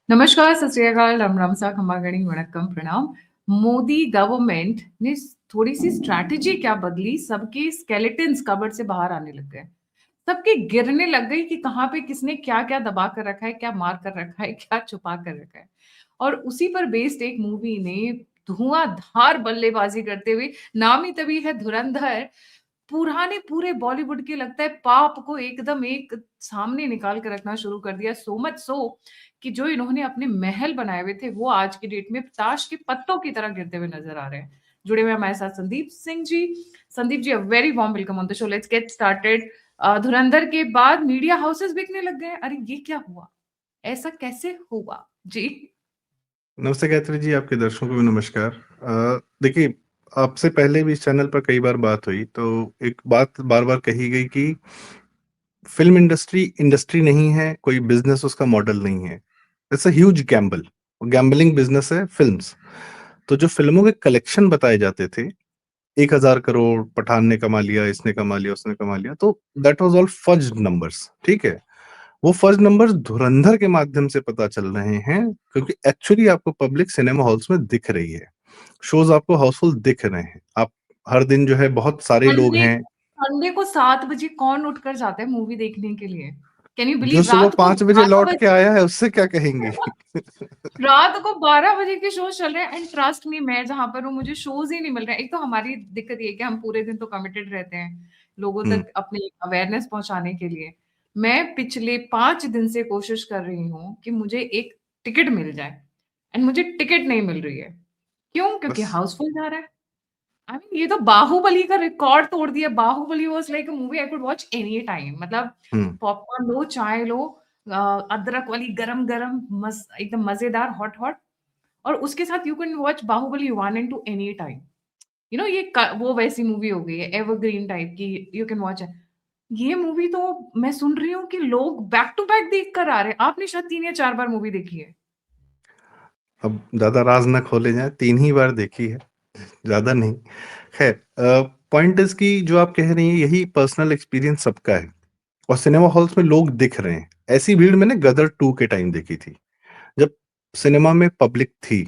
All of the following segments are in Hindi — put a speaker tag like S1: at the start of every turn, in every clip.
S1: नमस्कार, सत श्री अकाल, रामरामसा, खम्बागणी, वणक्कम, प्रणाम। मोदी गवर्नमेंट ने थोड़ी-सी स्ट्रैटेजी क्या बदली, सबके स्केलेटन्स कबर्ड से बाहर आने लग गए। सबके गिरने लग गई कि कहाँ पे किसने क्या-क्या दबा कर रखा है, क्या मार कर रखा है, क्या छुपा कर रखा है। और उसी पर बेस्ड एक मूवी ने धुआंधार बल्लेबाज़ी करते हुए, नाम ही तभी है धुरंधर, पुराने पूरे बॉलीवुड के लगता है पाप को एकदम एक सामने निकाल के रखना शुरू कर दिया। सो मच सो कि जो इन्होंने अपने महल बनाए हुए थे, वो आज की डेट में ताश के पत्तों की तरह गिरते हुए नज़र आ रहे हैं। जुड़े हुए हमारे साथ Sandeep Singh ji. Sandeep ji, a very warm welcome on the show. Let's get started. Dhurandhar के बाद मीडिया हाउसेस बिकने लग गए। अरे ये क्या हुआ? ऐसा कैसे हुआ? जी।
S2: नमस्ते गायत्री जी, आपके दर्शकों को भी नमस्कार। देखिए, आपसे पहले भी इस चैनल पर कई बार बात हुई, तो एक बात बार-बार कही गई कि फ़िल्म इंडस्ट्री इंडस्ट्री नहीं है, कोई बिज़नेस उसका मॉडल नहीं है। It's a huge Gamble. Gambling business है फ़िल्म्स। तो जो फ़िल्मों के कलेक्शन बताए जाते थे, 1000 करोड़, पठान ने कमा लिया, इसने कमा लिया, उसने कमा लिया, तो दैट वाज़ ऑल फज्ड नंबर्स, ठीक है? वो फर्स्ट नंबर्स धुरंधर के माध्यम से पता चल रहे हैं, क्योंकि एक्चुअली आपको पब्लिक सिनेमा हॉल्स में दिख रही है। शोज़ आपको हाउसफुल दिख रहे हैं। आप हर दिन जो है बहुत सारे लोग
S1: संडे
S2: हैं,
S1: संडे को 7 बजे कौन उठकर जाता है मूवी देखने के लिए? कैन यू
S2: जो
S1: बिलीव
S2: सुबह
S1: रात को
S2: 5 बजे
S1: 12
S2: लौट के
S1: बजे
S2: आया है उससे क्या कहेंगी?
S1: रात को 12 बजे के शो चल रहे हैं एंड ट्रस्ट मी, मैं जहाँ पर हूँ मुझे शोज ही नहीं मिल रहे हैं। एक तो हमारी दिक्कत ये है कि हम पूरे दिन तो कमिटेड रहते हैं लोगों
S2: हुँ,
S1: तक अपनी अवेयरनेस पहुंचाने के लिए। मैं पिछले 5 दिन से कोशिश कर रही हूँ कि मुझे एक टिकट मिल जाए एंड मुझे टिकट नहीं मिल रही है। क्यों? क्योंकि
S2: बस
S1: हाउसफुल जा रहा है। आई मीन ये तो बाहुबली का रिकॉर्ड तोड़ दिया। Baahubali was like a movie I could watch any time. मतलब
S2: हुँ,
S1: पॉपकॉर्न लो, चाय लो, अदरक वाली गरम-गरम एकदम मज़ेदार हॉट-हॉट, और उसके साथ you can watch Baahubali 1 and 2 any time. You know ये वो वैसी मूवी हो गई है एवरग्रीन टाइप की, यू कैन वॉच है। ये मूवी तो मैं सुन रही हूँ कि लोग बैक टू बैक देख कर आ रहे हैं। आपने शायद 3 या 4 बार मूवी देखी है।
S2: अब ज़्यादा राज़ ना खोले जाएँ, 3 ही बार देखी है, ज़्यादा नहीं। ख़ैर, पॉइंट इज़ कि जो आप कह रही हैं यही पर्सनल एक्सपीरियंस सबका है और सिनेमा हॉल्स में लोग दिख रहे हैं। ऐसी भीड़ मैंने गदर 2 के टाइम देखी थी, जब सिनेमा में पब्लिक थी।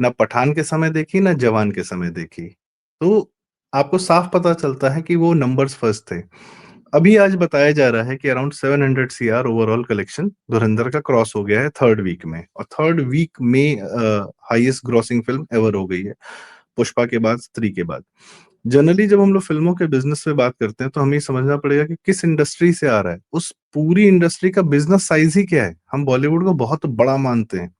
S2: ना पठान के समय देखी, ना जवान के समय देखी। तो आपको साफ पता चलता है कि वो नंबर्स फर्स्ट थे। अभी आज बताया जा रहा है कि अराउंड 700 सीआर ओवरऑल कलेक्शन धुरंधर का क्रॉस हो गया है थर्ड वीक में, और थर्ड वीक में हाईएस्ट ग्रॉसिंग फिल्म एवर हो गई है, पुष्पा के बाद, स्त्री के बाद। जनरली जब हम लोग फिल्मों के बिजनेस पे बात करते हैं तो हमें ये समझना पड़ेगा कि किस इंडस्ट्री से आ रहा है, उस पूरी इंडस्ट्री का बिजनेस साइज ही क्या है। हम बॉलीवुड को बहुत बड़ा मानते हैं,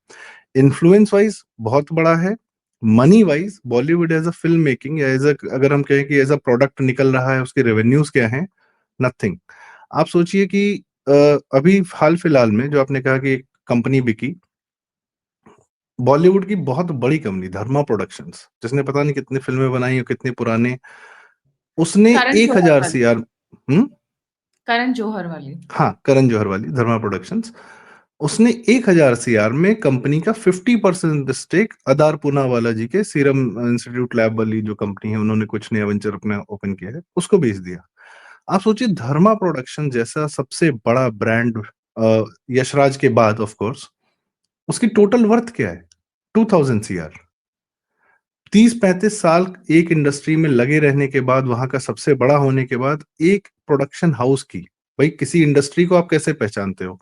S2: इन्फ्लुएंस वाइज बहुत बड़ा है, money wise Bollywood as a film making या एज अ, अगर हम कहें कि एज अ प्रोडक्ट निकल रहा है, उसके रेवेन्यूज क्या हैं, नथिंग। आप सोचिए कि अभी हाल फिलहाल में जो आपने कहा कि एक कंपनी बिकी, बॉलीवुड की बहुत बड़ी कंपनी धर्मा प्रोडक्शंस, जिसने पता नहीं कितनी फिल्में बनाई और कितने पुराने, उसने
S1: करण
S2: एक
S1: जौहर
S2: हजार
S1: वाली।
S2: सी आर
S1: करण जौहर वाली।
S2: हाँ, करण जौहर वाली धर्मा प्रोडक्शंस, उसने 1000 सीआर में कंपनी का 50% स्टेक अदार पूनावाला जी के सीरम इंस्टीट्यूट लैब वाली जो कंपनी है, उन्होंने कुछ नया वेंचर अपना ओपन किया है, उसको बेच दिया। आप सोचिए धर्मा प्रोडक्शन जैसा सबसे बड़ा ब्रांड, यशराज के बाद ऑफ कोर्स, उसकी टोटल वर्थ क्या है? 2000 सीआर। 30-35 साल एक इंडस्ट्री में लगे रहने के बाद, वहां का सबसे बड़ा होने के बाद, एक प्रोडक्शन हाउस की, भाई किसी इंडस्ट्री को आप कैसे पहचानते हो,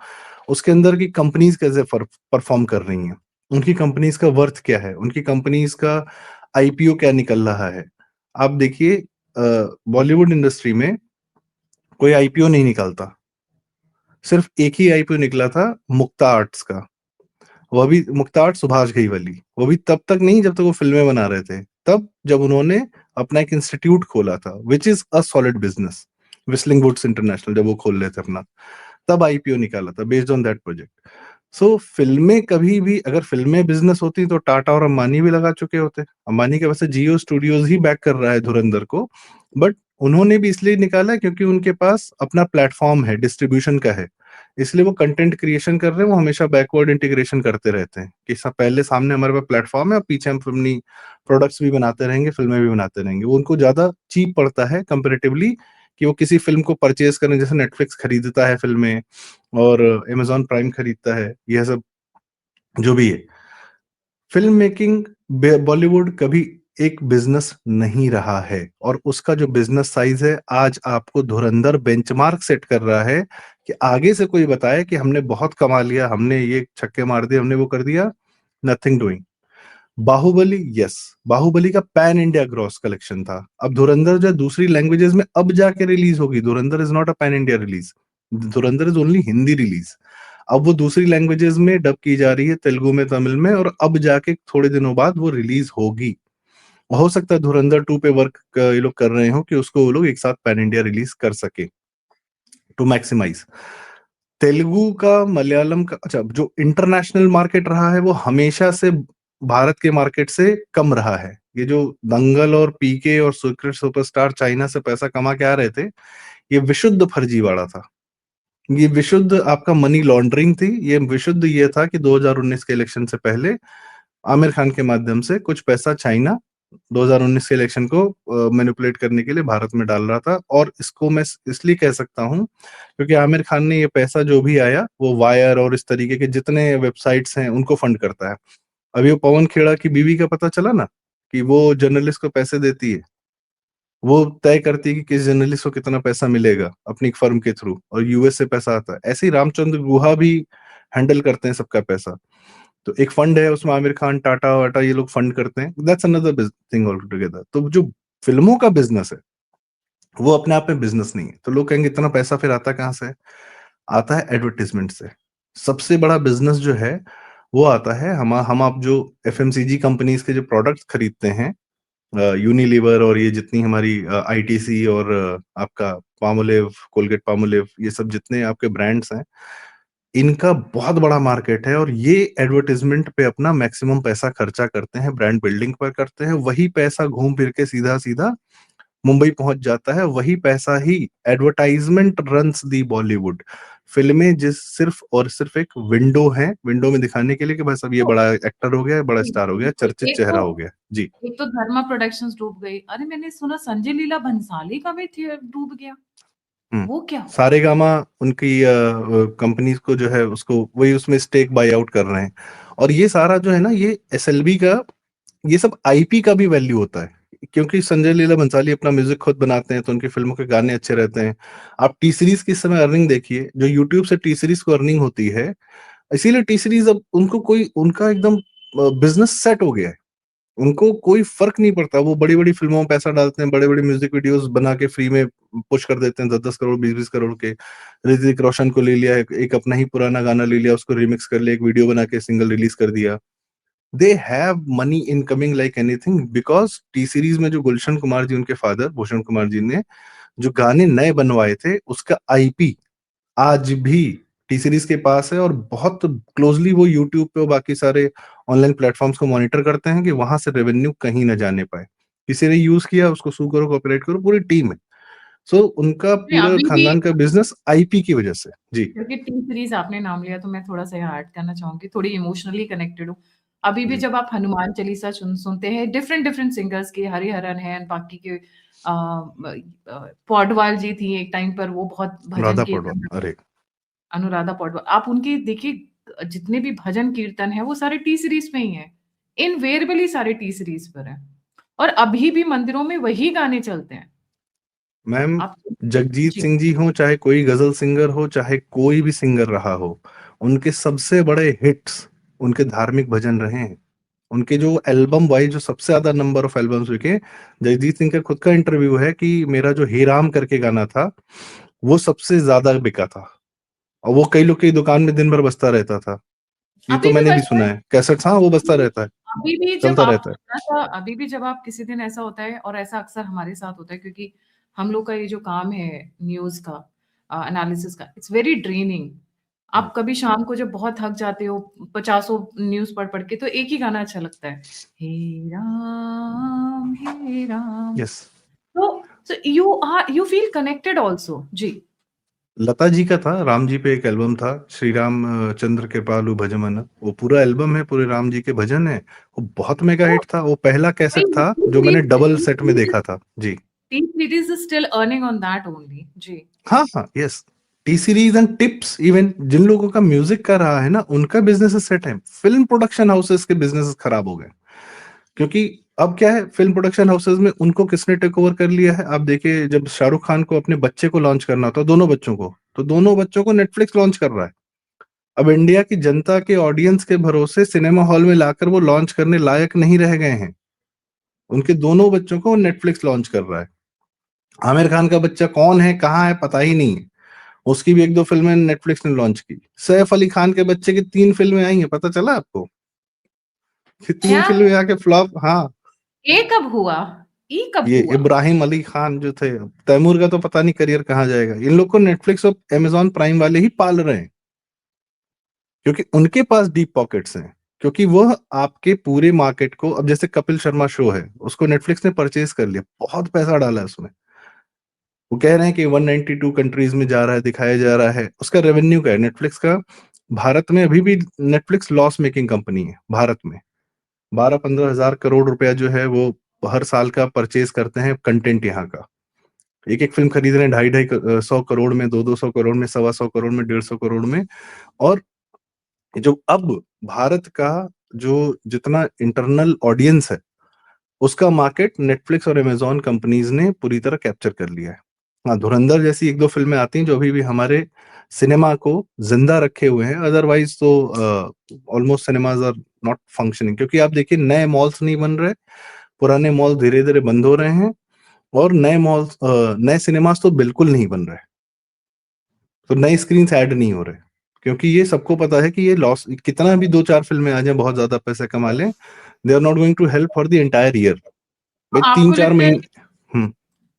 S2: उसके अंदर की कंपनीज कैसे परफॉर्म कर रही हैं, उनकी कंपनीज का वर्थ क्या है, उनकी कंपनीज का आईपीओ क्या निकल रहा है। आप देखिए, बॉलीवुड इंडस्ट्री में कोई आईपीओ नहीं निकलता। सिर्फ एक ही आईपीओ निकला था, मुक्ता आर्ट्स का। वह भी मुक्ता आर्ट सुभाष घई वाली, वो भी तब तक नहीं जब तक वो फिल्में बना रहे थे, तब जब उन्होंने अपना एक इंस्टीट्यूट खोला था, which is a solid business. Whistling woods international जब वो खोल रहे थे अपना, तब आईपीओ निकाला था बेस्ड ऑन दैट प्रोजेक्ट। सो फिल्में कभी भी, अगर फिल्में बिजनेस होती तो टाटा और अंबानी भी लगा चुके होते। अंबानी के वैसे जियो स्टूडियोज ही बैक कर रहा है धुरंधर को, बट उन्होंने भी इसलिए निकाला क्योंकि उनके पास अपना प्लेटफॉर्म है, डिस्ट्रीब्यूशन का है। इसलिए वो कंटेंट क्रिएशन कर रहे हैं, वो हमेशा बैकवर्ड इंटीग्रेशन करते रहते हैं कि सब पहले सामने हमारे पास प्लेटफॉर्म है और पीछे हम अपनी प्रोडक्ट्स भी बनाते रहेंगे, फिल्में भी बनाते रहेंगे। वो उनको ज्यादा चीप पड़ता है कंपेरेटिवली, कि वो किसी फिल्म को परचेज करें, जैसे नेटफ्लिक्स खरीदता है फिल्में और अमेजॉन प्राइम खरीदता है, यह सब जो भी है, फिल्म मेकिंग बॉलीवुड कभी एक बिजनेस नहीं रहा है, और उसका जो बिजनेस साइज है आज आपको धुरंधर बेंचमार्क सेट कर रहा है कि आगे से कोई बताए कि हमने बहुत कमा लिया, हमने ये छक्के मार दिए, हमने वो कर दिया, nothing doing. Baahubali, yes, Baahubali का पैन इंडिया ग्रॉस कलेक्शन था। अब धुरंधर जो है दूसरी लैंग्वेजेस में अब जाके रिलीज होगी, धुरंधर is not a pan India release, Dhurandhar is only Hindi release. अब वो दूसरी लैंग्वेजेस में डब की जा रही है, तेलुगु में, तमिल में, और अब जाके थोड़े दिनों बाद वो रिलीज होगी। हो सकता है धुरंधर 2 पे वर्क ये लोग कर रहे हो कि उसको वो लोग एक साथ पैन इंडिया रिलीज कर सके, टू मैक्सिमाइज। तेलुगु का, मलयालम का, अच्छा, जो इंटरनेशनल मार्केट रहा है वो हमेशा से भारत के मार्केट से कम रहा है। ये जो दंगल और पीके और सीक्रेट सुपरस्टार चाइना से पैसा कमा के आ रहे थे, ये विशुद्ध फर्जीवाड़ा था। ये विशुद्ध आपका मनी लॉन्ड्रिंग थी। ये विशुद्ध ये था कि 2019 के इलेक्शन से पहले आमिर खान के माध्यम से कुछ पैसा चाइना 2019 के इलेक्शन को मैनिपुलेट करने के लिए भारत में डाल रहा था। और इसको मैं इसलिए कह सकता हूं क्योंकि आमिर खान ने ये पैसा जो भी आया वो वायर और इस तरीके के जितने वेबसाइट्स हैं उनको फंड करता है। अभी वो पवन खेड़ा की बीवी का पता चला ना कि वो जर्नलिस्ट को पैसे देती है, वो तय करती है कि किस जर्नलिस्ट को कितना पैसा मिलेगा अपनी फर्म के थ्रू, और यूएस से पैसा आता है। ऐसे ही रामचंद्र गुहा भी हैंडल करते हैं सबका पैसा। तो एक फंड है, उसमें आमिर खान, टाटा वाटा ये लोग फंड करते हैं। That's another thing all together. तो जो फिल्मों का बिजनेस है वो अपने आप में बिजनेस नहीं है। तो लोग कहेंगे इतना पैसा फिर आता कहाँ से? आता है एडवर्टीजमेंट से। सबसे बड़ा बिजनेस जो है वो आता है, हम आप जो एफएमसीजी कंपनीज के जो प्रोडक्ट्स खरीदते हैं, यूनिलीवर और ये जितनी हमारी आईटीसी और आपका पामोलिव, कोलगेट पामोलिव, ये सब जितने आपके ब्रांड्स हैं, इनका बहुत बड़ा मार्केट है। और ये एडवर्टाइजमेंट पे अपना मैक्सिमम पैसा खर्चा करते हैं, ब्रांड बिल्डिंग पर करते हैं। वही पैसा घूम फिर के सीधा सीधा मुंबई पहुंच जाता है। वही पैसा ही एडवर्टाइजमेंट रन्स दी बॉलीवुड। फिल्में जिस सिर्फ और सिर्फ एक विंडो है, विंडो में दिखाने के लिए कि बस अब ये
S1: तो
S2: बड़ा एक्टर हो गया, बड़ा स्टार हो गया, चर्चित
S1: एक
S2: चेहरा
S1: तो
S2: हो गया। जी।
S1: एक तो धर्मा प्रोडक्शंस डूब गई। अरे मैंने सुना संजय लीला भंसाली का भी डूब गया।
S2: हम्म।
S1: वो क्या हुआ?
S2: सारेगामा उनकी कंपनीज को जो है उसको वही उसमें स्टेक बाय आउट कर रहे हैं। और ये सारा जो है ना, ये एसएलबी का, ये सब आईपी का भी वैल्यू होता है। क्योंकि संजय लीला भंसाली अपना म्यूजिक खुद बनाते हैं तो उनकी फिल्मों के गाने अच्छे रहते हैं। आप टी सीरीज की इस समय अर्निंग देखिए, जो यूट्यूब से टी सीरीज को अर्निंग होती है, इसीलिए टी सीरीज अब उनको कोई उनका एकदम बिजनेस सेट हो गया है। उनको कोई फर्क नहीं पड़ता, वो बड़ी बड़ी फिल्मों में पैसा डालते हैं, बड़े बड़े म्यूजिक वीडियोस बना के फ्री में पुश कर देते हैं, 10-10 करोड़, 20-20 करोड़ के। ऋतिक रोशन को ले लिया, एक अपना ही पुराना गाना ले लिया, उसको रिमिक्स कर लिया, एक वीडियो बना के सिंगल रिलीज कर दिया। They have money incoming like anything, because T series में जो गुलशन कुमार जी, उनके फादर भूषण कुमार जी ने जो गाने नए बनवाए थे, उसका आईपी आज भी टी सीरीज के पास है। और बहुत क्लोजली वो यूट्यूब पे और बाकी सारे ऑनलाइन प्लेटफॉर्म्स को मॉनिटर करते हैं कि वहां से रेवेन्यू कहीं ना जाने पाए। किसी ने यूज किया उसको सू करो, कॉपीराइट करो, पूरी टीम है। सो उनका
S1: नहीं,
S2: पूरा
S1: अभी भी
S2: खानदान का बिजनेस आईपी की वजह से। जी।
S1: क्योंकि टी सीरीज आपने नाम लिया तो मैं थोड़ा सा यहाँ ऐड करना चाहूंगी, थोड़ी इमोशनली कनेक्टेड हूँ। अभी भी
S2: जी।
S1: जब आप हनुमान चालीसा सुनते हैं डिफरेंट डिफरेंट सिंगर्स के, हरिहरन है, बाकी के पौडवाल जी थी एक टाइम पर, वो बहुत भजन
S2: राधा पौडवाल,
S1: कीर्तन,
S2: अरे।
S1: अनुराधा पौडवाल, आप उनकी देखिए जितने भी भजन कीर्तन है वो सारे टी सीरीज में ही है। इनवेरिएबली सारे टी सीरीज पर है। और अभी भी मंदिरों में वही गाने चलते हैं।
S2: मैम,
S1: आप
S2: जगजीत
S1: जी।
S2: सिंह जी हो, चाहे कोई गजल सिंगर हो, चाहे कोई भी सिंगर रहा हो, उनके सबसे बड़े हिट्स उनके धार्मिक भजन रहे हैं। उनके जो एल्बम वाइज जो सबसे ज्यादा नंबर ऑफ एल्बम्स बिके, जगजीत सिंह का खुद का इंटरव्यू है कि मेरा जो हे राम करके गाना था वो सबसे ज्यादा बिका था, और वो कई लोग की दुकान में दिन भर बजता रहता था। ये तो
S1: अभी भी
S2: मैंने भी
S1: बजता
S2: सुना
S1: है।
S2: है, कैसेट्स, हाँ वो बजता रहता है, चलता रहता है।
S1: अभी भी जब आप किसी दिन ऐसा होता है, और ऐसा अक्सर हमारे साथ होता है क्योंकि हम लोग का ये जो काम है न्यूज़ का, एनालिसिस का, इट्स वेरी ड्रेनिंग।
S2: हम्म।
S1: आप कभी शाम को जब बहुत थक जाते हो पचासों न्यूज़ पढ़ पढ़ के, तो एक ही गाना अच्छा लगता है, हे राम हे राम।
S2: यस।
S1: तो यू फील कनेक्टेड ऑल्सो जी।
S2: लता जी का था, राम जी पे एक एल्बम था, श्री राम चंद्र कृपालु भजमन, वो पूरा एल्बम है, पूरे राम जी के भजन है। वो बहुत मेगा
S1: तो
S2: हिट था, वो पहला कैसेट था जो मैंने डबल सेट में
S1: टी
S2: देखा था। जी।
S1: Series is still earning on that only जी।
S2: हाँ हाँ, yes. T Series and Tips, even जिन लोगों का म्यूजिक का रहा है ना, उनका बिजनेस सेट है। फिल्म प्रोडक्शन हाउसेस के बिजनेस खराब हो गए, क्योंकि अब क्या है, फिल्म प्रोडक्शन हाउसेस में उनको किसने टेक ओवर कर लिया है। आप देखिए, जब शाहरुख खान को अपने बच्चे को लॉन्च करना था, दोनों बच्चों को, तो दोनों बच्चों को नेटफ्लिक्स लॉन्च कर रहा है। अब इंडिया की जनता के ऑडियंस के भरोसे सिनेमा हॉल में लाकर वो लॉन्च करने लायक नहीं रह गए हैं। उनके दोनों बच्चों को नेटफ्लिक्स लॉन्च कर रहा है। आमिर खान का बच्चा कौन है, कहाँ है, पता ही नहीं है। उसकी भी एक दो फिल्में नेटफ्लिक्स ने लॉन्च की। सैफ अली खान के बच्चे की 3 फिल्में आई हैं, पता चला आपको? कि तीन
S1: क्या?
S2: फिल्में आके फ्लॉप। हाँ,
S1: ए कब हुआ? ई कब
S2: ये
S1: हुआ?
S2: इब्राहिम अली खान जो थे, तैमूर का तो पता नहीं करियर कहाँ जाएगा। इन लोग को नेटफ्लिक्स और अमेजॉन प्राइम वाले ही पाल रहे हैं, क्योंकि उनके पास डीप पॉकेट्स हैं। क्योंकि वह आपके पूरे मार्केट को, अब जैसे कपिल शर्मा शो है, उसको नेटफ्लिक्स ने परचेज कर लिया, बहुत पैसा डाला है उसमें। वो कह रहे हैं कि 192 कंट्रीज में जा रहा है, दिखाया जा रहा है। उसका रेवेन्यू क्या है नेटफ्लिक्स का? भारत में अभी भी नेटफ्लिक्स लॉस मेकिंग कंपनी है। भारत में 12-15 हजार करोड़ रुपया जो है वो हर साल का परचेज करते हैं कंटेंट यहाँ का। एक एक फिल्म खरीद रहे हैं 250-250 करोड़ में, 200-200 करोड़ में, 125 करोड़ में, 150 करोड़ में। और जो अब भारत का जो जितना इंटरनल ऑडियंस है, उसका मार्केट नेटफ्लिक्स और अमेजॉन कंपनीज ने पूरी तरह कैप्चर कर लिया है। हाँ, धुरंधर जैसी एक दो फिल्में आती हैं जो अभी भी हमारे सिनेमा को जिंदा रखे हुए हैं, अदरवाइज तो almost cinemas are not functioning. क्योंकि आप देखिए, नए मॉल्स नहीं बन रहे, पुराने मॉल धीरे धीरे बंद हो रहे हैं, और नए मॉल्स, नए सिनेमास तो बिल्कुल नहीं बन रहे। तो नए स्क्रीन ऐड नहीं हो रहे, क्योंकि ये सबको पता है कि ये लॉस, कितना भी दो चार फिल्में आ जाए, बहुत ज्यादा पैसे कमा लें, they are not going to help for the entire year.
S1: तो
S2: भाई तीन चार महीने। हम्म।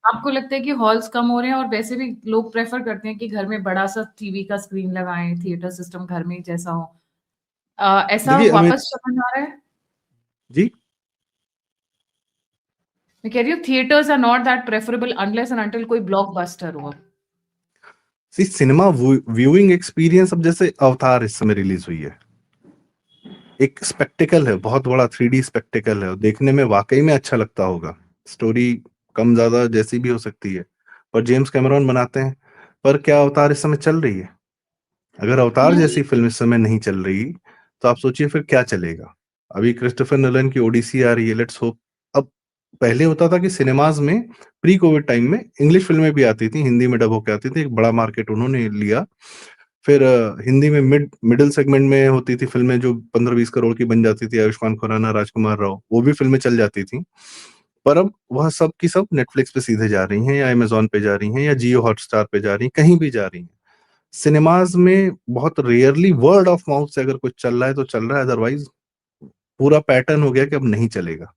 S1: आपको लगता है कि हॉल्स कम हो रहे हैं और वैसे भी लोग प्रेफर करते हैं कि घर में बड़ा सा टीवी का स्क्रीन लगाएं, थिएटर सिस्टम घर में ही जैसा हो। ऐसा
S2: देखिए हमें।
S1: वापस चलन आ रहा है?
S2: जी।
S1: मैं कह रही हूँ theatres are not that preferable unless and until कोई ब्लॉकबस्टर हो।
S2: सी, सिनेमा व्यूइंग एक्सपीरियंस, अब जैसे अवतार इस समय रिलीज हुई है, एक स्पेक्टिकल है, बहुत बड़ा 3D स्पेक्टिकल है, और देखने में वाकई में अच्छा लगता होगा। स्टोरी कम ज्यादा जैसी भी हो सकती है, पर जेम्स कैमरॉन बनाते हैं। पर क्या अवतार इस समय चल रही है? अगर अवतार
S1: नहीं।
S2: जैसी फिल्म इस समय नहीं चल रही, तो आप सोचिए फिर क्या चलेगा। अभी क्रिस्टोफर नोलन की ओडिसी आ रही है, लेट्स होप। अब पहले होता था कि सिनेमाज में, प्री कोविड टाइम में, इंग्लिश फिल्में भी आती थी, हिंदी में डब होकर आती थी, एक बड़ा मार्केट उन्होंने लिया। फिर हिंदी में मिडिल सेगमेंट में होती थी फिल्में, जो 15-20 करोड़ की बन जाती थी, आयुष्मान खुराना, राजकुमार राव, वो भी फिल्में चल जाती थी। पर अब वह सब की सब नेटफ्लिक्स पे सीधे जा रही हैं, या अमेजोन पे जा रही हैं, या जियो हॉटस्टार पे जा रही हैं, कहीं भी जा रही हैं। सिनेमाज में बहुत रेयरली वर्ड ऑफ माउथ से अगर कुछ चल रहा है तो चल रहा है, अदरवाइज पूरा पैटर्न हो गया कि अब नहीं चलेगा।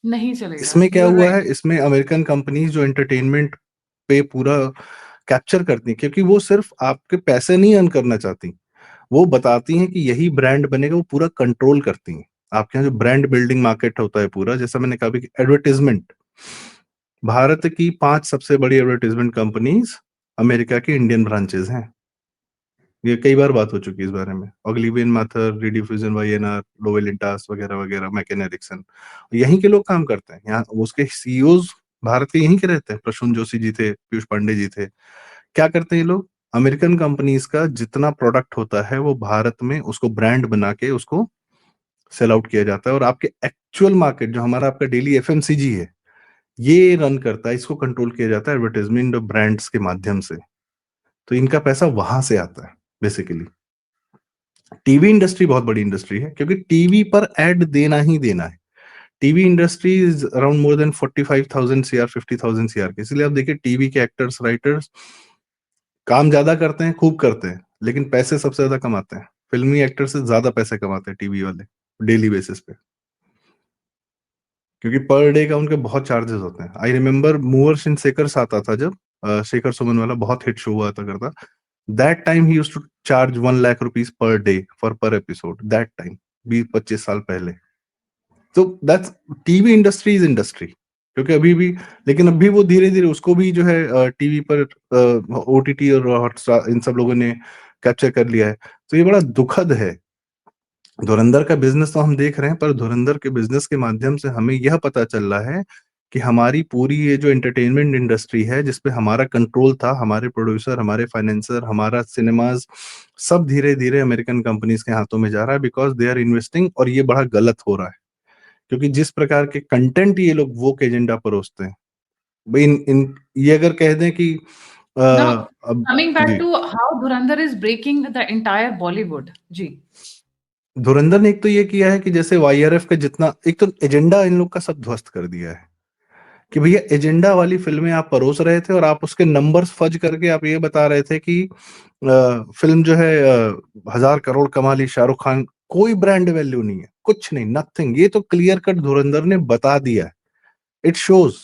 S1: नहीं चलेगा।
S2: इसमें क्या
S1: यू आर
S2: हुआ
S1: राइट।
S2: है, इसमें अमेरिकन कंपनीज जो एंटरटेनमेंट पे पूरा कैप्चर करती हैं, क्योंकि वो सिर्फ आपके पैसे नहीं अर्न करना चाहती, वो बताती हैं कि यही ब्रांड बनेगा, वो पूरा कंट्रोल करती हैं। आपके यहाँ जो ब्रांड बिल्डिंग मार्केट होता है पूरा, जैसा मैंने कहा कि एडवर्टीजमेंट, भारत की 5 सबसे बड़ी एडवर्टीजमेंट कंपनीज अमेरिका की इंडियन ब्रांचेस हैं। ये कई बार बात हो चुकी है इस बारे में, ऑग्लिवियन मैथर, रेडियोफ्यूजन, वाईएनआर, लोवेल इंटास, वगैरह वगैरह, मैकन एरिक्सन, यहीं के लोग काम करते हैं। यहाँ उसके सीईओज भारत के यहीं के रहते हैं। प्रसून जोशी जी थे, पीयूष पांडे जी थे। क्या करते हैं ये लोग? अमेरिकन कंपनीज का जितना प्रोडक्ट होता है, वो भारत में उसको ब्रांड बना के उसको सेल आउट किया जाता है, और आपके एक्चुअल मार्केट जो हमारा आपका डेली एफएमसीजी है, ये रन करता है, इसको कंट्रोल किया जाता है एडवर्टाइजमेंट और ब्रांड्स के माध्यम से। तो इनका पैसा वहां से आता है बेसिकली। टीवी इंडस्ट्री बहुत बड़ी इंडस्ट्री है, क्योंकि टीवी पर एड देना ही देना है। TV industry is around more than 45,000 CR, 50,000 CR के। इसलिए आप देखिए, टीवी के एक्टर्स, राइटर्स काम ज्यादा करते हैं, खूब करते हैं, लेकिन पैसे सबसे ज्यादा कमाते हैं। फिल्मी एक्टर से ज्यादा पैसे कमाते हैं टीवी वाले, डेली बेसिस पे, क्योंकि पर डे का उनके बहुत चार्जेस होते हैं। आई रिमेम्बर मूवर्स इन शेखर्स आता था, जब शेखर सुमन वाला बहुत हिट शो हुआ था करता, दैट टाइम ही used to charge 1 lakh rupees per day for per episode, that time, 20-25 साल पहले। तो that's, TV industry is industry, क्योंकि अभी भी, लेकिन अभी वो धीरे धीरे उसको भी जो है टीवी पर, ओटीटी और हॉटस्टार, इन सब लोगों ने कैप्चर कर लिया है। तो ये बड़ा दुखद है। धुरंधर का बिजनेस तो हम देख रहे हैं, पर धुरंधर के बिजनेस के माध्यम से हमें यह पता चल रहा है कि हमारी पूरी ये जो एंटरटेनमेंट इंडस्ट्री है जिसपे हमारा कंट्रोल था, हमारे प्रोड्यूसर, हमारे फाइनेंसर, हमारा सिनेमाज, सब धीरे धीरे अमेरिकन कंपनीज के हाथों में जा रहा है, बिकॉज दे आर इन्वेस्टिंग, और ये बड़ा गलत हो रहा है क्योंकि जिस प्रकार के कंटेंट ये लोग वोक एजेंडा परोसते हैं, भाई इन ये अगर कह दें कि
S1: Now,
S2: अब
S1: coming back
S2: ji,
S1: to how Dhurandhar is breaking the entire Bollywood. जी.
S2: धुरंधर ने एक तो ये किया है कि जैसे वाईआरएफ का जितना, एक तो एजेंडा इन लोग का सब ध्वस्त कर दिया है कि भैया एजेंडा वाली फिल्में आप परोस रहे थे और आप उसके नंबर्स फज करके आप ये बता रहे थे कि फिल्म जो है 1,000 करोड़ कमा ली शाहरुख खान, कोई ब्रांड वैल्यू नहीं है, कुछ नहीं, नथिंग। ये तो क्लियर कट धुरंधर ने बता दिया है। इट शोज,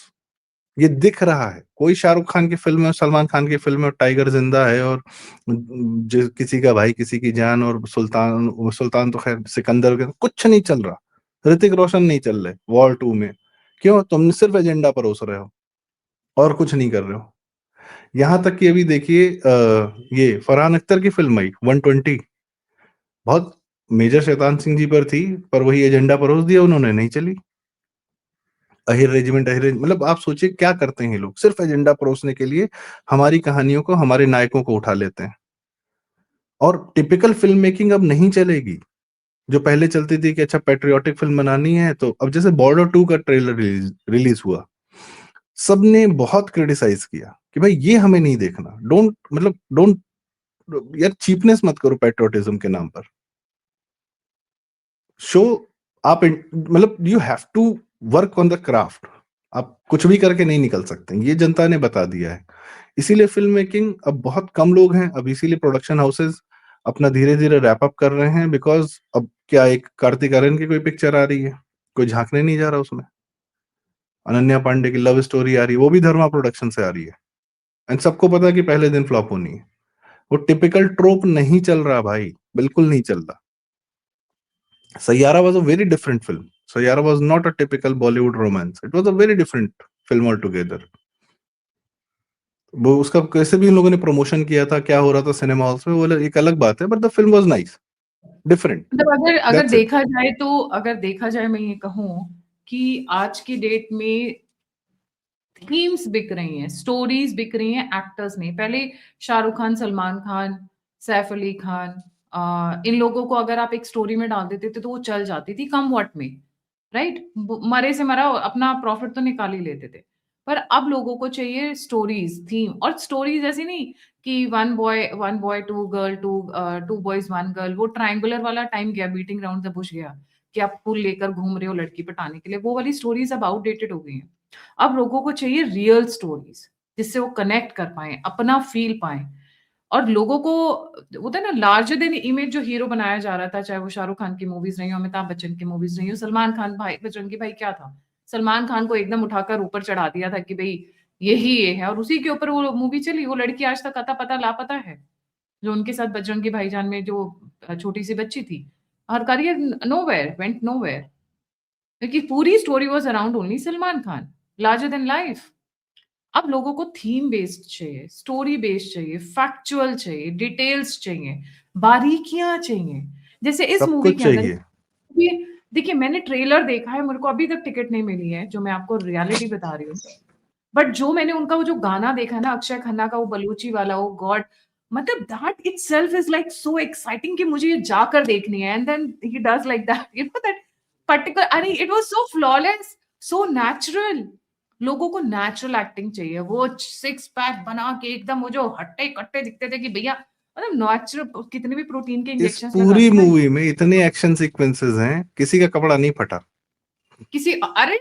S2: ये दिख रहा है। कोई शाहरुख खान की फिल्म है, सलमान खान की फिल्म है, टाइगर जिंदा है, और जो किसी का भाई किसी की जान, और सुल्तान, सुल्तान तो खैर सिकंदर के, कुछ नहीं चल रहा। ऋतिक रोशन नहीं चल रहे वॉर 2 में। क्यों? तुम सिर्फ एजेंडा परोस रहे हो और कुछ नहीं कर रहे हो। यहां तक कि अभी देखिए ये फरहान अख्तर की फिल्म आई 120, बहुत मेजर शैतान सिंह जी पर थी, पर वही एजेंडा परोस दिया उन्होंने, नहीं चली। अहिर रेजिमेंट, मतलब आप सोचिए क्या करते हैं ये लोग, सिर्फ एजेंडा परोसने के लिए हमारी कहानियों को, हमारे नायकों को उठा लेते हैं। और टिपिकल फिल्म मेकिंग अब नहीं चलेगी, जो पहले चलती थी कि अच्छा पेट्रियोटिक फिल्म बनानी है, तो अब जैसे बॉर्डर 2 का ट्रेलर रिलीज हुआ, सबने बहुत क्रिटिसाइज किया कि भाई ये हमें नहीं देखना, डोंट यार, चीपनेस मत करो पेट्रियोटिज्म के नाम पर। शो, आप मतलब you have to work on the craft. आप कुछ भी करके नहीं निकल सकते, ये जनता ने बता दिया है। इसीलिए फिल्म मेकिंग अब बहुत कम लोग हैं, अब इसीलिए प्रोडक्शन हाउसेस अपना धीरे धीरे रैप अप कर रहे हैं, बिकॉज अब क्या, एक कार्तिक आर्यन की कोई पिक्चर आ रही है, कोई झांकने नहीं जा रहा उसमें। अनन्या पांडे की लव स्टोरी आ रही है, वो भी धर्मा प्रोडक्शन से आ रही है, एंड सबको पता है कि पहले दिन फ्लॉप होनी है। वो टिपिकल ट्रोप नहीं चल रहा भाई, बिल्कुल नहीं चल रहा। Sayyara was a very different film. Sayyara was not a typical Bollywood romance. It was a very different film altogether. वो उसका कैसे भी इन लोगों ने प्रमोशन किया था, क्या हो रहा था सिनेमा हॉल्स में, वो एक अलग बात है, but the film was nice, different,
S1: मतलब अगर अगर
S2: दैट्स इट।
S1: देखा जाए तो अगर देखा जाए, मैं ये कहूँ कि आज की डेट में थीम्स बिक रही हैं, स्टोरीज बिक रही हैं, एक्टर्स नहीं। पहले शाहरुख खान, सलमान खान, सैफ अली खान, इन लोगों को अगर आप एक स्टोरी में डाल देते थे तो वो चल जाती थी कम वॉट में, राइट? मरे से मरा अपना प्रॉफिट तो निकाल ही लेते थे। पर अब लोगों को चाहिए स्टोरीज, थीम, और स्टोरीज ऐसी नहीं कि one boy two girl, two boys one girl. वो ट्रायंगुलर वाला टाइम गया, बीटिंग राउंड द बुश गया कि आप फूल लेकर घूम रहे हो लड़की पटाने के लिए। वो वाली स्टोरीज अब आउटडेटेड हो गई हैं। अब लोगों को चाहिए रियल स्टोरीज, जिससे वो कनेक्ट कर पाएँ, अपना फ़ील पाएँ। और लोगों को होता है ना, लार्जर देन इमेज जो हीरो बनाया जा रहा था, चाहे वो शाहरुख खान की मूवीज़ रही हों, अमिताभ बच्चन की मूवीज़ रही हों, सलमान खान भाई, बजरंगी भाई क्या था? सलमान खान को एकदम उठाकर ऊपर चढ़ा दिया था कि भई यही ये है, और उसी के ऊपर वो मूवी चली। वो लड़की आज तक अता-पता लापता है, जो उनके साथ बजरंगी भाईजान में जो छोटी-सी बच्ची थी। Her career nowhere, went nowhere, क्योंकि पूरी story was around only Salman Khan, larger than life. अब लोगों को थीम बेस्ड चाहिए, स्टोरी बेस्ड चाहिए, फैक्चुअल चाहिए, डिटेल्स चाहिए, बारीकियाँ चाहिए। जैसे इस
S2: सब
S1: मूवी
S2: कुछ
S1: के अंदर
S2: चाहिए।
S1: ये देखिए, मैंने ट्रेलर देखा है, मेरे को अभी तक टिकट नहीं मिली है, जो मैं आपको रियलिटी बता रही हूँ। बट जो मैंने उनका वो जो गाना देखा है ना, अक्षय खन्ना का वो बलूची वाला, ओह गॉड! मतलब that itself is like so exciting कि मुझे ये जाकर देखनी है। And then he does like that, you know that particular, अरे it was so flawless, so natural. लोगों को नेचुरल एक्टिंग चाहिए। वो सिक्स पैक बना के एकदम वो जो हट्टे-कट्टे दिखते थे कि भैया, मतलब नेचुरल कितने भी प्रोटीन के
S2: इस
S1: इंजेक्शंस लगा
S2: पूरी
S1: के ना,
S2: मूवी में इतने एक्शन सीक्वेंसेस हैं, किसी का कपड़ा नहीं फटा।
S1: किसी अरे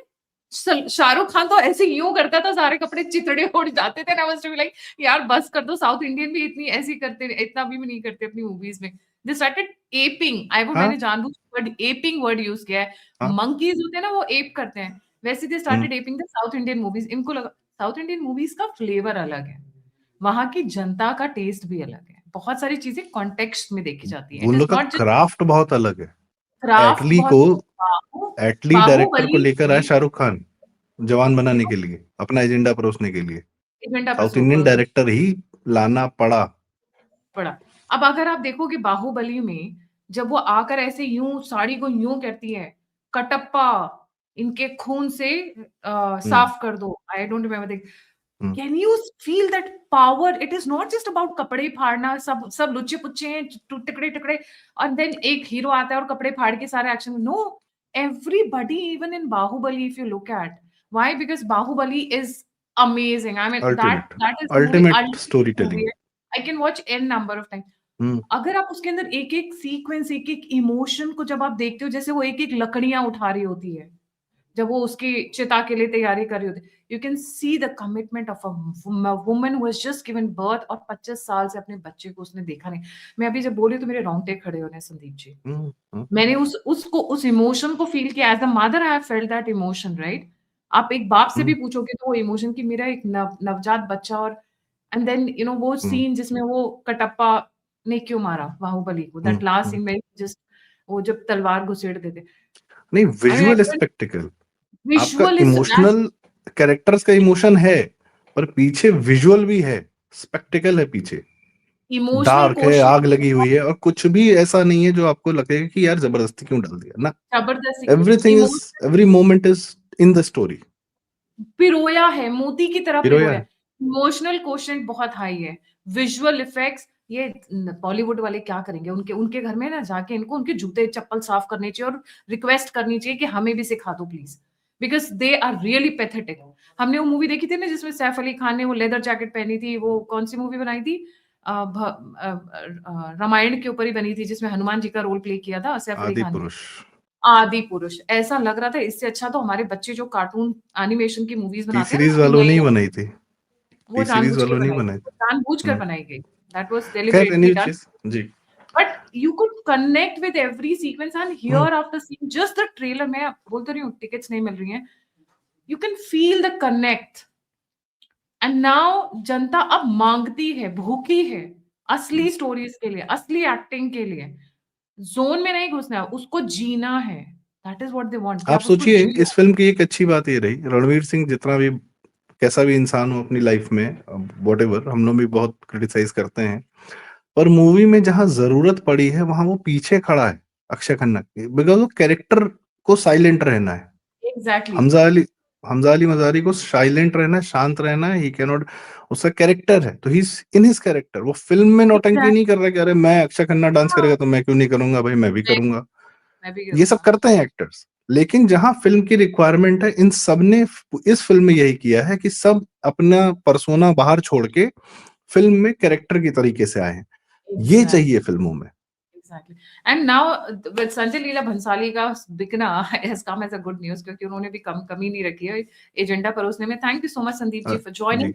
S1: शाहरुख खान तो ऐसे यूं करता था, सारे कपड़े चिथड़े उड़ जाते थे ना। मस्ट बी लाइक यार बस कर दो, साउथ इंडियन भी इतनी ऐसी करते, इतना भी नहीं करते अपनी मूवीज में। दे स्टार्टेड एपिंग, आई वो
S2: हाँ,
S1: मैंने जानबूझ वर्ड एपिंग वर्ड यूज किया है।
S2: हाँ।
S1: मंकीज होते हैं ना, वो एप करते हैं, वैसे they
S2: hmm.
S1: Started aping the South Indian movies. इनको लगा साउथ इंडियन मूवीज का फ्लेवर अलग है, वहां की जनता का टेस्ट भी अलग है। बहुत सारी चीजें कॉन्टेक्स्ट में देखी जाती है,
S2: उन
S1: इट
S2: लोग
S1: इज
S2: का
S1: नॉट जस्ट
S2: क्राफ्ट बहुत अलग है।
S1: क्राफ्ट
S2: एटली
S1: बहुत।
S2: को,
S1: बाहु
S2: एटली डायरेक्टर को
S1: बाहुबली
S2: लेकर आया
S1: में
S2: शाहरुख खान, जवान बनाने के लिए, अपना एजेंडा परोसने के लिए।
S1: एजेंडा पर
S2: साउथ इंडियन डायरेक्टर ही लाना पड़ा।
S1: पड़ा। अब अगर आप देखोगे बाहुबली में, जब वो आकर ऐसे यूँ साड़ी को यूँ कहती है, कटप्पा, इनके खून से साफ कर दो। I don't remember. Can you feel that power? It is not just about कपड़े फाड़ना, सब सब लुच्चे पुच्चे हैं, टुकड़े टुकड़े, और देन एक हीरो आता है और कपड़े फाड़ के सारे action. No, everybody, even in Baahubali, if you look at, why? Because Baahubali is amazing. I mean,
S2: ultimate
S1: that is the movie,
S2: ultimate story
S1: ultimate
S2: telling.
S1: movie. I can watch n number of times. अगर आप उसके अंदर एक एक सीक्वेंस, एक एक इमोशन को जब आप देखते हो, जैसे वो एक एक लकड़ियां उठा रही होती है जब वो उसकी चिता के लिए तैयारी कर रही होती है, you can see the commitment of a woman who has just given birth, और 25 साल से अपने बच्चे को उसने देखा नहीं। मैं अभी जब बोली तो मेरे रोंगटे खड़े हो रहे हैं, संदीप जी। मैंने उस इमोशन को फील किया। As a mother I have felt that emotion, right? आप एक बाप से भी पूछोगे तो वो इमोशन की, मेरा एक नवजात बच्चा, और एंड देन यू नो वो सीन जिसमें वो कटप्पा ने क्यों मारा बाहुबली को, दैट लास्ट सीन में जस्ट वो जब तलवार घुसेड़ देते।
S2: नहीं,
S1: आई मीन,
S2: विजुअल स्पेक्टिकल। आपका
S1: विजुअल इज
S2: इमोशनल कैरेक्टर्स का इमोशन है, पर पीछे विजुअल भी है, स्पेक्टिकल है पीछे।
S1: इमोशनल
S2: डार्क है, आग लगी
S1: क्वोशंट
S2: हुई है, और कुछ भी ऐसा नहीं है जो आपको लगेगा कि यार जबरदस्ती क्यों डाल दिया ना।
S1: जबरदस्ती।
S2: Everything is, every moment is in the story.
S1: पिरोया है, मोती की तरह
S2: हीरो
S1: पिरोया
S2: या
S1: है। इमोशनल क्वोशंट बहुत हाई है। विजुअल इफेक्ट्स, ये बॉलीवुड वाले क्या करेंगे? उनके उनके घर में ना जाके इनको उनके जूते चप्पल साफ करने चाहिए और रिक्वेस्ट करनी चाहिए कि हमें भी सिखा दो please, because they are really pathetic. हमने वो मूवी देखी थी ना जिसमें सैफ अली खान ने वो लेदर जैकेट पहनी थी, वो कौन सी मूवी बनाई थी? रामायण के ऊपर ही बनी थी, जिसमें हनुमान जी का रोल प्ले किया था सैफ अली
S2: आदि
S1: खान ने।
S2: पुरुष।
S1: आदि पुरुष। ऐसा लग रहा था इससे अच्छा तो हमारे बच्चे जो कार्टून एनिमेशन की मूवीज
S2: टी
S1: बनाते हैं
S2: सीरीज
S1: ना,
S2: वालों ने ही
S1: नए,
S2: बनाई थी।
S1: वो
S2: टी सीरीज
S1: जानबूझ के
S2: वालों ने ही
S1: बनाई
S2: बनाई
S1: गई, वो
S2: थी।
S1: जानबूझकर बनाई गई। दैट वाज
S2: खैर,
S1: डेलिबरेटली
S2: एनी
S1: डन।
S2: चीज जी।
S1: But you could connect with every sequence, and here after seeing just the trailer, मैं बोल तो रही हूँ टिकट्स नहीं मिल रही हैं, you can feel the connect. And now जनता अब मांगती है, भूखी है असली स्टोरीज के लिए, असली एक्टिंग के लिए। जोन में नहीं घुसना है, उसको जीना है। That is what they want, कि
S2: आप
S1: आप उसको
S2: सोचिए,
S1: जियो।
S2: इस फिल्म की एक अच्छी बात ये रही, रणवीर सिंह जितना भी कैसा भी इंसान हो अपनी लाइफ में, वॉट एवर, हम लोग भी बहुत क्रिटिसाइज करते हैं, पर मूवी में जहां जरूरत पड़ी है वहां वो पीछे खड़ा है अक्षय खन्ना के, बिकॉज वो कैरेक्टर को साइलेंट रहना है।
S1: एग्जैक्टली।
S2: हमजा अली मजारी को साइलेंट रहना है, शांत रहना है, ही कैन नॉट। उसका कैरेक्टर है तो ही इन हिज कैरेक्टर। वो फिल्म में नौटंकी नहीं कर रहा कि अरे मैं अक्षय खन्ना डांस करेगा तो मैं क्यों नहीं करूंगा, भाई मैं भी करूंगा।
S1: मैं भी
S2: ये सब
S1: करूंगा।
S2: करते हैं एक्टर्स, लेकिन जहां फिल्म की रिक्वायरमेंट है, इन सब ने इस फिल्म में यही किया है कि सब अपना परसोना बाहर छोड़ के फिल्म में कैरेक्टर की तरीके से आए हैं। ये चाहिए फिल्मों में।
S1: Exactly. And now with Sanjay Leela Bhansali का बिकना has come as a good news, क्योंकि उन्होंने भी कमी नहीं रखी है एजेंडा परोसने में। Thank you so much Sandeep ji for
S2: ji.
S1: Joining.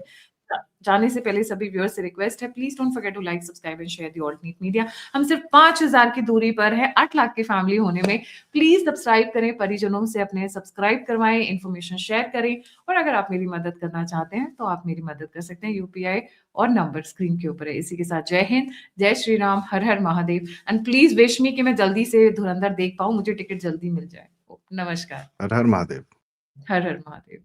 S1: जाने से पहले सभी व्यूअर्स से रिक्वेस्ट है, please don't forget to like, subscribe and share the alternate media. हम सिर्फ 5000 की दूरी पर है 8 लाख की फैमिली होने में। प्लीज सब्सक्राइब करें, परिजनों से अपने सब्सक्राइब करवाएं, इन्फॉर्मेशन शेयर करें, और अगर आप मेरी मदद करना चाहते हैं तो आप मेरी मदद कर सकते हैं। यूपीआई और नंबर स्क्रीन के ऊपर है। इसी के साथ जय हिंद, जय श्री राम, हर हर Mahadev. And please wish me कि मैं जल्दी से धुरंधर देख पाऊं, मुझे टिकट जल्दी मिल जाए। नमस्कार।
S2: हर हर महादेव।
S1: हर हर महादेव।